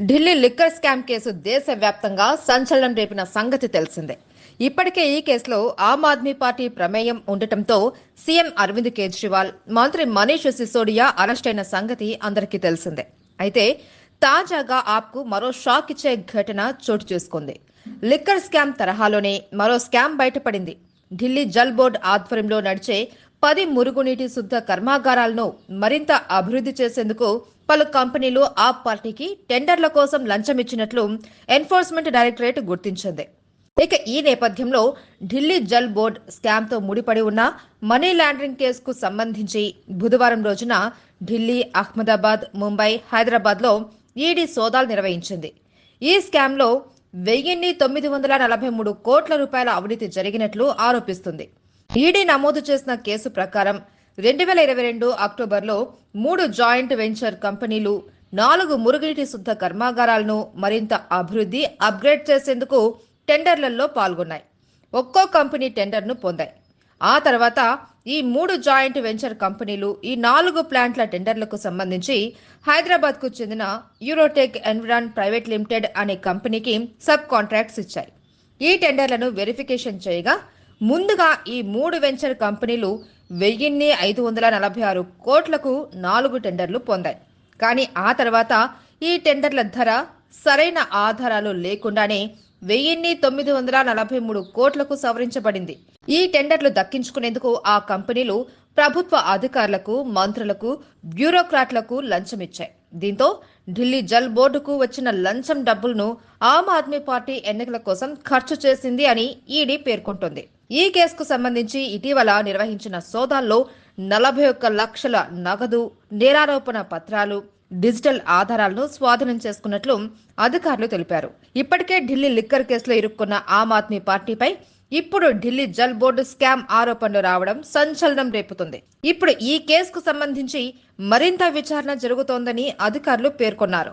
Delhi liquor scam case దేశవ్యాప్తంగా సంచలనం రేపిన సంగతి తెలిసిందే. ఇప్పటికే ఈ కేసులో ఆమ్ ఆద్మీ పార్టీ ప్రమేయం ఉండటంతో సీఎం అరవింద్ కేజ్రీవాల్, మంత్రి మనీష్ సిసోడియా అరెస్ట్ అయిన సంగతి అందరికీ తెలిసిందే. అయితే తాజాగా ఆప్కు మరో షాక్ ఇచ్చే ఘటన చోటు చేసుకుంది. లిక్కర్ స్కామ్ తరహాలోనే మరో స్కామ్ బయటపడింది. ఢిల్లీ జల్ బోర్డు ఆధ్వర్యంలో నడిచే 10 మురుగునీటి శుద్ధ కర్మాగారాలను మరింత అభివృద్ధి చేసేందుకు పలు కంపెనీలు ఆప్ పార్టీకి టెండర్ల కోసం లంచం ఇచ్చినట్లు ఎన్ఫోర్స్మెంట్ డైరెక్టరేట్ గుర్తించింది. ఇక ఈ నేపథ్యంలో ఢిల్లీ జల్ బోర్డు స్కామ్ తో ముడిపడి ఉన్న మనీ లాండరింగ్ కేసుకు సంబంధించి బుధవారం రోజున ఢిల్లీ, అహ్మదాబాద్, ముంబై, హైదరాబాద్ లో ఈడీ సోదాలు నిర్వహించింది. ఈ స్కామ్ లో 1943 కోట్ల రూపాయల అవినీతి జరిగినట్లు ఆరోపిస్తుంది. ఈడీ నమోదు చేసిన కేసు ప్రకారం 2022 అక్టోబర్లో 3 జాయింట్ వెంచర్ కంపెనీలు 4 మురుగునీటి శుద్ధ కర్మాగారాలను మరింత అభివృద్ధి, అప్గ్రేడ్ చేసేందుకు టెండర్లలో పాల్గొన్నాయి. ఒక్కో కంపెనీ టెండర్ను పొందాయి. ఆ తర్వాత ఈ 3 జాయింట్ వెంచర్ కంపెనీలు ఈ 4 ప్లాంట్ల టెండర్లకు సంబంధించి హైదరాబాద్కు చెందిన యూరోటెక్ ఎన్విరాన్ ప్రైవేట్ లిమిటెడ్ అనే కంపెనీకి సబ్ కాంట్రాక్ట్స్ ఇచ్చాయి. ఈ టెండర్లను వెరిఫికేషన్ చేయగా ముందుగా ఈ 3 వెంచర్ కంపెనీలు 1546 కోట్లకు 4 టెండర్లు పొందాయి. కానీ ఆ తర్వాత ఈ టెండర్ల ధర సరైన ఆధారాలు లేకుండానే 1943 కోట్లకు సవరించబడింది. ఈ టెండర్లు దక్కించుకునేందుకు ఆ కంపెనీలు ప్రభుత్వ అధికారులకు, మంత్రులకు, బ్యూరోక్రాట్లకు లంచమిచ్చాయి. దీంతో ఢిల్లీ జల్ బోర్డుకు వచ్చిన లంచం డబ్బులను ఆమ్ ఆద్మీ పార్టీ ఎన్నికల కోసం ఖర్చు చేసింది అని ఈడీ పేర్కొంటోంది. ఈ కేసుకు సంబంధించి ఇటీవల నిర్వహించిన సోదాల్లో 41 లక్షల నగదు, నేరారోపణ పత్రాలు, డిజిటల్ ఆధారాలను స్వాధీనం చేసుకున్నట్లు అధికారులు తెలిపారు. ఇప్పటికే ఢిల్లీ లిక్కర్ కేసులో ఇరుక్కున్న ఆమ్ ఆద్మీ పార్టీపై ఇప్పుడు ఢిల్లీ జల్ బోర్డు స్కామ్ ఆరోపణలు రావడం సంచలనం రేపుతుంది. ఇప్పుడు ఈ కేసుకు సంబంధించి మరింత విచారణ జరుగుతోందని అధికారులు పేర్కొన్నారు.